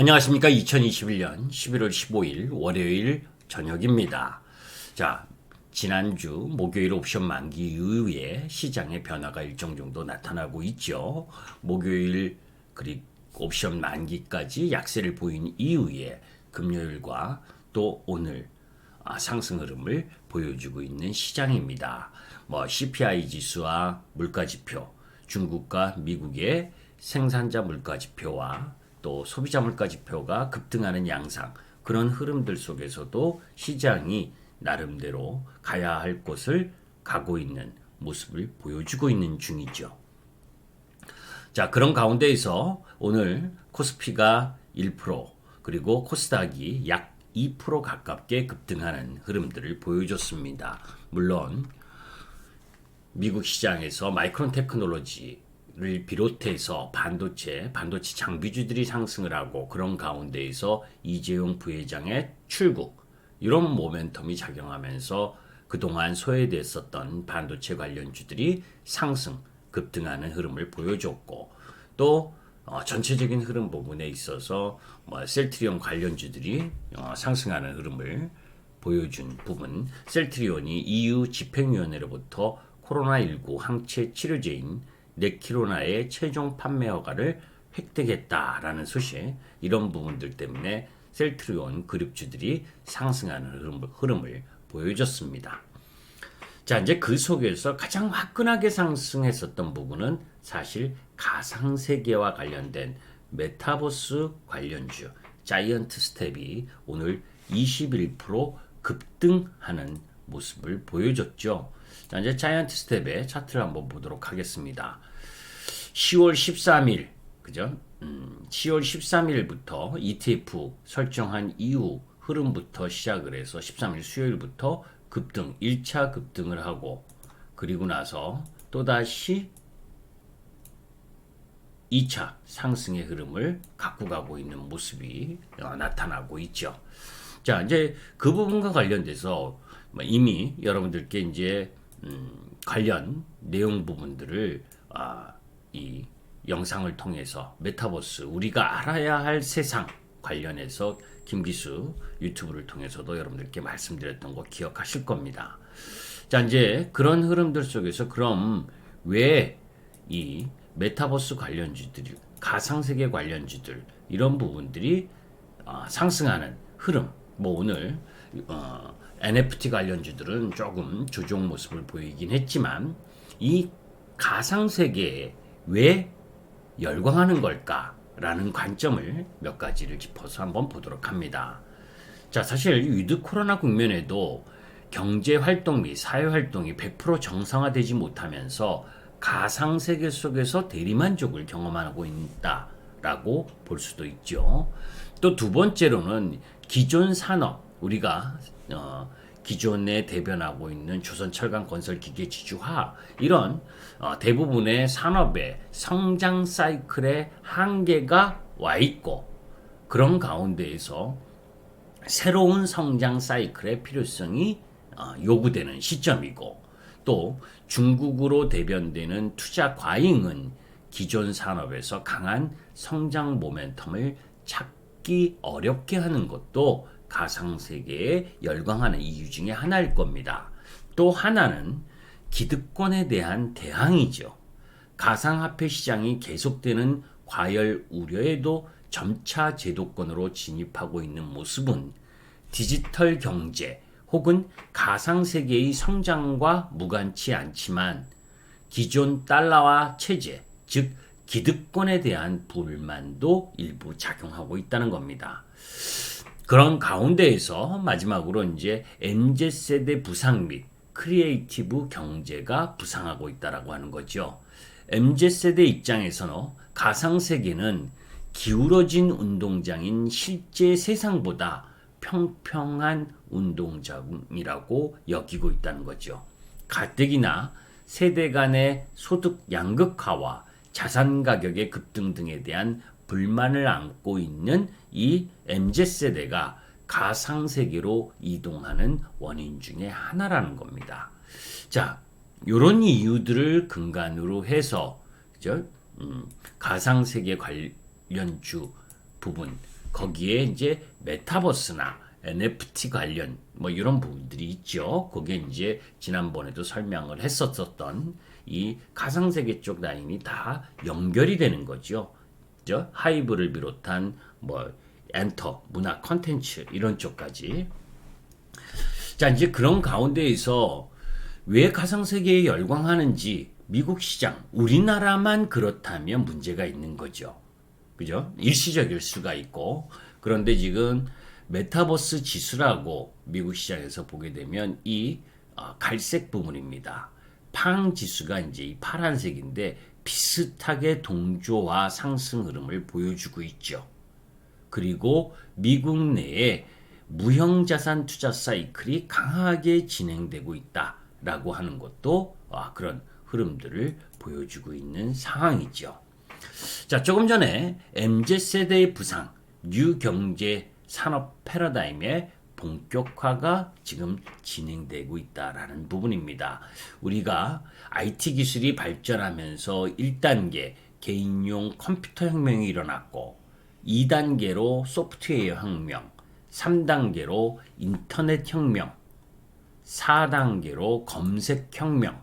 안녕하십니까. 2021년 11월 15일 월요일 저녁입니다. 자, 지난주 목요일 옵션 만기 이후에 시장의 변화가 일정 정도 나타나고 있죠. 목요일 그리고 옵션 만기까지 약세를 보인 이후에 금요일과 또 오늘 상승 흐름을 보여주고 있는 시장입니다. CPI 지수와 물가지표, 중국과 미국의 생산자 물가지표와 또 소비자 물가지표가 급등하는 양상, 그런 흐름들 속에서도 시장이 나름대로 가야 할 곳을 가고 있는 모습을 보여주고 있는 중이죠. 자, 그런 가운데에서 오늘 코스피가 1%, 그리고 코스닥이 약 2% 가깝게 급등하는 흐름들을 보여줬습니다. 물론 미국 시장에서 마이크론 테크놀로지를 비롯해서 반도체 장비주들이 상승을 하고, 그런 가운데에서 이재용 부회장의 출국, 이런 모멘텀이 작용하면서 그동안 소외됐었던 반도체 관련주들이 상승, 급등하는 흐름을 보여줬고, 또 전체적인 흐름 부분에 있어서 셀트리온 관련주들이 상승하는 흐름을 보여준 부분, 셀트리온이 EU 집행위원회로부터 코로나19 항체 치료제인 네키로나의 최종 판매 허가를 획득했다라는 소식, 이런 부분들 때문에 셀트리온 그룹주들이 상승하는 흐름을 보여줬습니다. 자, 이제 그 속에서 가장 화끈하게 상승했었던 부분은 사실 가상세계와 관련된 메타버스 관련주 자이언트 스텝이 오늘 21% 급등하는 모습을 보여줬죠. 자, 이제 자이언트 스텝의 차트를 한번 보도록 하겠습니다. 10월 13일, 그죠? 10월 13일부터 ETF 설정한 이후 흐름부터 시작을 해서 13일 수요일부터 급등, 1차 급등을 하고, 그리고 나서 또다시 2차 상승의 흐름을 갖고 가고 있는 모습이 나타나고 있죠. 자, 이제 그 부분과 관련돼서 이미 여러분들께 이제 관련 내용 부분들을 이 영상을 통해서 메타버스, 우리가 알아야 할 세상 관련해서 김기수 유튜브를 통해서도 여러분들께 말씀드렸던 거 기억하실 겁니다. 자, 이제 그런 흐름들 속에서 그럼 왜 이 메타버스 관련주들, 가상세계 관련주들, 이런 부분들이 상승하는 흐름, 오늘 NFT 관련주들은 조금 조정 모습을 보이긴 했지만, 이 가상세계에 왜 열광하는 걸까라는 관점을 몇 가지를 짚어서 한번 보도록 합니다. 자, 사실 위드 코로나 국면에도 경제 활동 및 사회 활동이 100% 정상화되지 못하면서 가상세계 속에서 대리만족을 경험하고 있다라고 볼 수도 있죠. 또 두 번째로는 기존 산업, 우리가 기존에 대변하고 있는 조선철강건설기계지주화, 이런 대부분의 산업의 성장 사이클의 한계가 와 있고, 그런 가운데에서 새로운 성장 사이클의 필요성이 요구되는 시점이고, 또 중국으로 대변되는 투자 과잉은 기존 산업에서 강한 성장 모멘텀을 찾기 어렵게 하는 것도 가상세계에 열광하는 이유 중에 하나일 겁니다. 또 하나는 기득권에 대한 대항이죠. 가상화폐 시장이 계속되는 과열 우려에도 점차 제도권으로 진입하고 있는 모습은 디지털 경제 혹은 가상세계의 성장과 무관치 않지만 기존 달러화 체제, 즉 기득권에 대한 불만도 일부 작용하고 있다는 겁니다. 그런 가운데에서 마지막으로 이제 MZ세대 부상 및 크리에이티브 경제가 부상하고 있다라고 하는 거죠. MZ세대 입장에서는 가상세계는 기울어진 운동장인 실제 세상보다 평평한 운동장이라고 여기고 있다는 거죠. 가뜩이나 세대 간의 소득 양극화와 자산 가격의 급등 등에 대한 불만을 안고 있는 이 MZ세대가 가상세계로 이동하는 원인 중에 하나라는 겁니다. 자, 이런 이유들을 근간으로 해서 가상세계 관련주 부분, 거기에 이제 메타버스나 NFT 관련 뭐 이런 부분들이 있죠. 거기에 이제 지난번에도 설명을 했었던 이 가상세계 쪽 라인이 다 연결이 되는 거죠. 그죠? 하이브를 비롯한 뭐 엔터, 문화, 컨텐츠 이런 쪽까지. 자, 이제 그런 가운데에서 왜 가상세계에 열광하는지 미국 시장, 우리나라만 그렇다면 문제가 있는 거죠. 그죠? 일시적일 수가 있고. 그런데 지금 메타버스 지수라고 미국 시장에서 보게 되면 이 갈색 부분입니다. 팡 지수가 이제 이 파란색인데 비슷하게 동조와 상승 흐름을 보여주고 있죠. 그리고 미국 내에 무형자산 투자 사이클이 강하게 진행되고 있다라고 하는 것도 그런 흐름들을 보여주고 있는 상황이죠. 자, 조금 전에 MZ세대의 부상, 뉴 경제 산업 패러다임의 본격화가 지금 진행되고 있다라는 부분입니다. 우리가 IT 기술이 발전하면서 1단계 개인용 컴퓨터 혁명이 일어났고 2단계로 소프트웨어 혁명, 3단계로 인터넷 혁명, 4단계로 검색 혁명,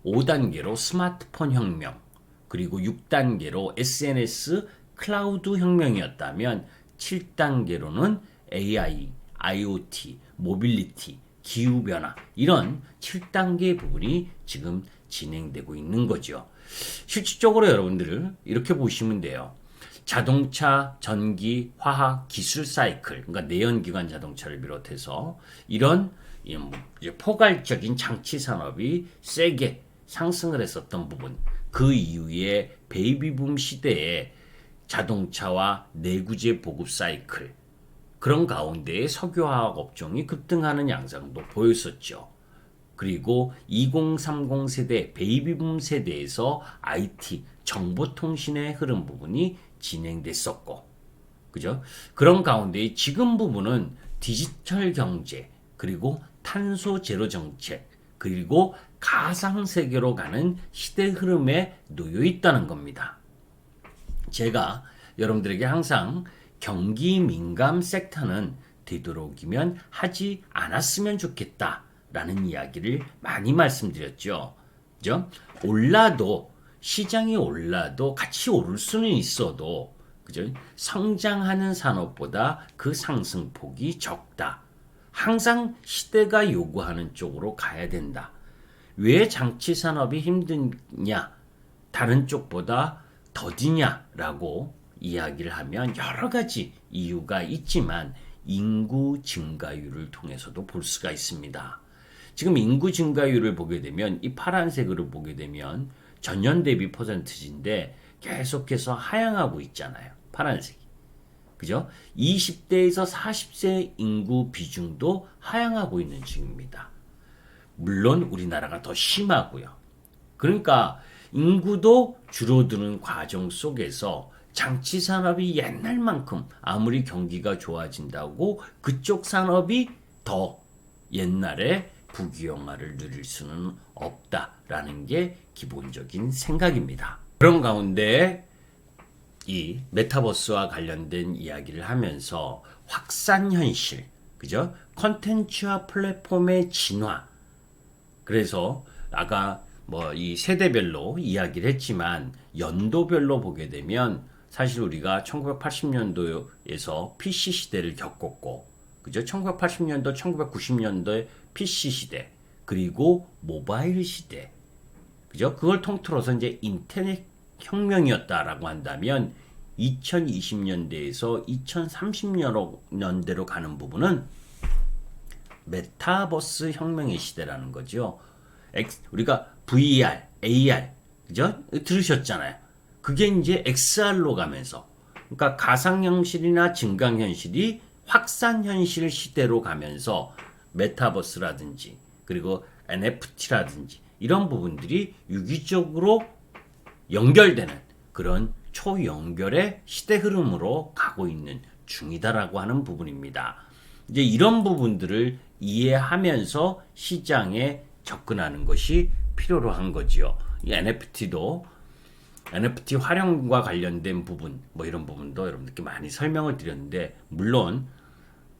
5단계로 스마트폰 혁명, 그리고 6단계로 SNS 클라우드 혁명이었다면 7단계로는 AI, IoT, 모빌리티, 기후변화 이런 7단계의 부분이 지금 진행되고 있는 거죠. 실질적으로 여러분들을 이렇게 보시면 돼요. 자동차, 전기, 화학, 기술 사이클, 그러니까 내연기관 자동차를 비롯해서 이런 포괄적인 장치 산업이 세게 상승을 했었던 부분, 그 이후에 베이비붐 시대에 자동차와 내구재 보급 사이클, 그런 가운데에 석유화학 업종이 급등하는 양상도 보였었죠. 그리고 2030 세대, 베이비붐 세대에서 IT, 정보통신의 흐름 부분이 진행됐었고, 그죠? 그런 가운데 지금 부분은 디지털 경제, 그리고 탄소 제로 정책, 그리고 가상세계로 가는 시대 흐름에 놓여 있다는 겁니다. 제가 여러분들에게 항상 경기 민감 섹터는 되도록이면 하지 않았으면 좋겠다라는 이야기를 많이 말씀드렸죠. 그죠? 올라도 시장이 올라도 같이 오를 수는 있어도 그죠? 성장하는 산업보다 그 상승폭이 적다. 항상 시대가 요구하는 쪽으로 가야 된다. 왜 장치 산업이 힘드냐? 다른 쪽보다 더디냐라고 이야기를 하면 여러 가지 이유가 있지만 인구 증가율을 통해서도 볼 수가 있습니다. 지금 인구 증가율을 보게 되면 이 파란색으로 보게 되면 전년 대비 퍼센티지인데 계속해서 하향하고 있잖아요. 파란색이. 그죠? 20대에서 40세 인구 비중도 하향하고 있는 중입니다. 물론 우리나라가 더 심하고요. 그러니까 인구도 줄어드는 과정 속에서 장치 산업이 옛날만큼 아무리 경기가 좋아진다고 그쪽 산업이 더 옛날에 부귀영화를 누릴 수는 없다라는 게 기본적인 생각입니다. 그런 가운데 이 메타버스와 관련된 이야기를 하면서 확산 현실, 그죠? 컨텐츠와 플랫폼의 진화. 그래서 아까 뭐 이 세대별로 이야기를 했지만 연도별로 보게 되면 사실 우리가 1980년도에서 PC 시대를 겪었고, 그죠? 1980년도, 1990년도의 PC 시대, 그리고 모바일 시대, 그죠? 그걸 통틀어서 이제 인터넷 혁명이었다라고 한다면 2020년대에서 2030년대로 가는 부분은 메타버스 혁명의 시대라는 거죠. 우리가 VR, AR, 그죠? 들으셨잖아요. 그게 이제 XR로 가면서, 그러니까 가상현실이나 증강현실이 확산현실 시대로 가면서 메타버스라든지, 그리고 NFT라든지, 이런 부분들이 유기적으로 연결되는 그런 초연결의 시대 흐름으로 가고 있는 중이다라고 하는 부분입니다. 이제 이런 부분들을 이해하면서 시장에 접근하는 것이 필요로 한 거지요. 이 NFT도 NFT 활용과 관련된 부분, 뭐 이런 부분도 여러분들께 많이 설명을 드렸는데, 물론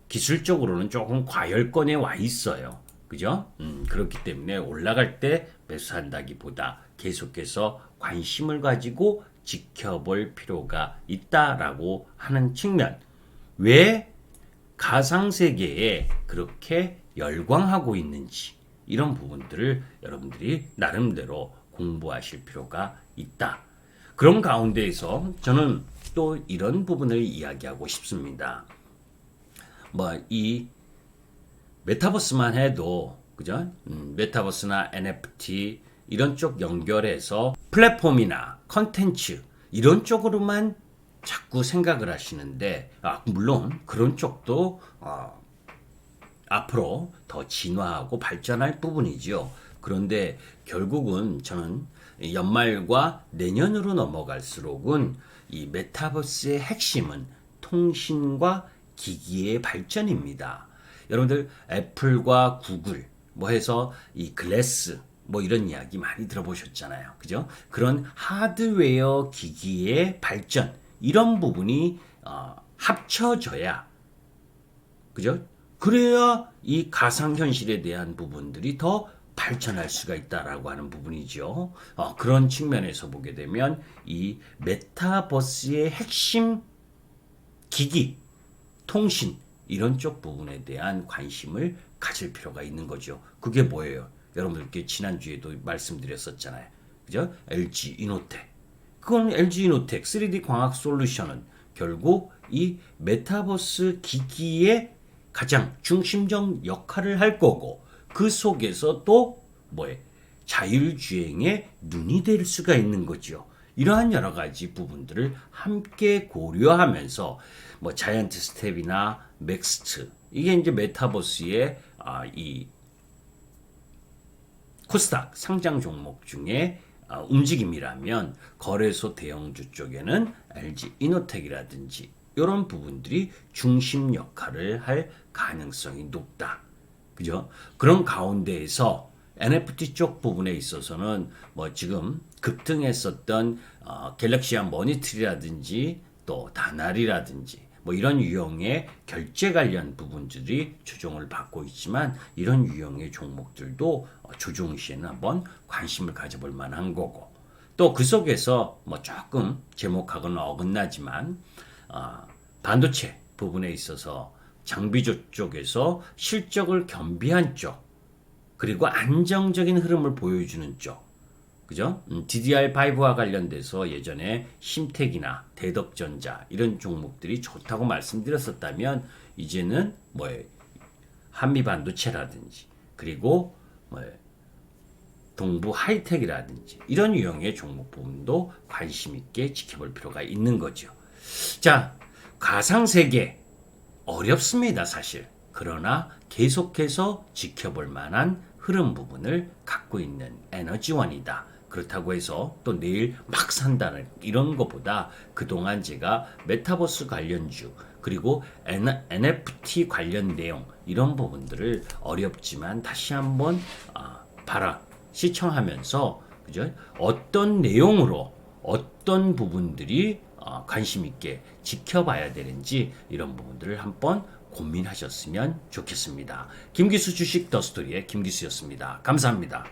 기술적으로는 조금 과열권에 와 있어요. 그죠? 그렇기 때문에 올라갈 때 매수한다기보다 계속해서 관심을 가지고 지켜볼 필요가 있다라고 하는 측면. 왜 가상세계에 그렇게 열광하고 있는지, 이런 부분들을 여러분들이 나름대로 공부하실 필요가 있다. 그런 가운데에서 저는 또 이런 부분을 이야기하고 싶습니다. 뭐 이 메타버스만 해도 그죠? 메타버스나 NFT 이런 쪽 연결해서 플랫폼이나 컨텐츠 이런 쪽으로만 자꾸 생각을 하시는데, 물론 그런 쪽도 앞으로 더 진화하고 발전할 부분이죠. 그런데 결국은 저는 연말과 내년으로 넘어갈수록은 이 메타버스의 핵심은 통신과 기기의 발전입니다. 여러분들 애플과 구글 뭐 해서 이 글래스 뭐 이런 이야기 많이 들어보셨잖아요. 그죠? 그런 하드웨어 기기의 발전 이런 부분이 합쳐져야, 그죠? 그래야 이 가상현실에 대한 부분들이 더 발전할 수가 있다라고 하는 부분이죠. 그런 측면에서 보게 되면 이 메타버스의 핵심 기기, 통신 이런 쪽 부분에 대한 관심을 가질 필요가 있는 거죠. 그게 뭐예요? 여러분들께 지난주에도 말씀드렸었잖아요. 그죠? LG 이노텍. 그건 LG 이노텍 3D 광학 솔루션은 결국 이 메타버스 기기의 가장 중심적 역할을 할 거고, 그 속에서 또 뭐에 자율주행의 눈이 될 수가 있는 거죠. 이러한 여러 가지 부분들을 함께 고려하면서 뭐 자이언트 스텝이나 맥스트 이게 이제 메타버스의 이 코스닥 상장 종목 중에 움직임이라면, 거래소 대형주 쪽에는 LG 이노텍이라든지 이런 부분들이 중심 역할을 할 가능성이 높다. 그죠? 그런 가운데에서 NFT 쪽 부분에 있어서는 뭐 지금 급등했었던 갤럭시아 머니트리라든지 또 다날이라든지 뭐 이런 유형의 결제 관련 부분들이 조정을 받고 있지만, 이런 유형의 종목들도 조정 시에는 한번 관심을 가져볼 만한 거고, 또 그 속에서 뭐 조금 제목하고는 어긋나지만 반도체 부분에 있어서 장비조 쪽에서 실적을 겸비한 쪽, 그리고 안정적인 흐름을 보여주는 쪽, 그죠? DDR5와 관련돼서 예전에 심택이나 대덕전자 이런 종목들이 좋다고 말씀드렸었다면, 이제는 한미반도체라든지 그리고 동부 하이텍이라든지 이런 유형의 종목 부분도 관심 있게 지켜볼 필요가 있는 거죠. 자, 가상세계 어렵습니다, 사실. 그러나 계속해서 지켜볼 만한 흐름 부분을 갖고 있는 에너지원이다. 그렇다고 해서 또 내일 막 산다는 이런 것보다, 그동안 제가 메타버스 관련주 그리고 NFT 관련 내용 이런 부분들을 어렵지만 다시 한번 시청하면서, 그죠? 어떤 내용으로 어떤 부분들이 관심 있게 지켜봐야 되는지 이런 부분들을 한번 고민하셨으면 좋겠습니다. 김기수 주식 더스토리의 김기수였습니다. 감사합니다.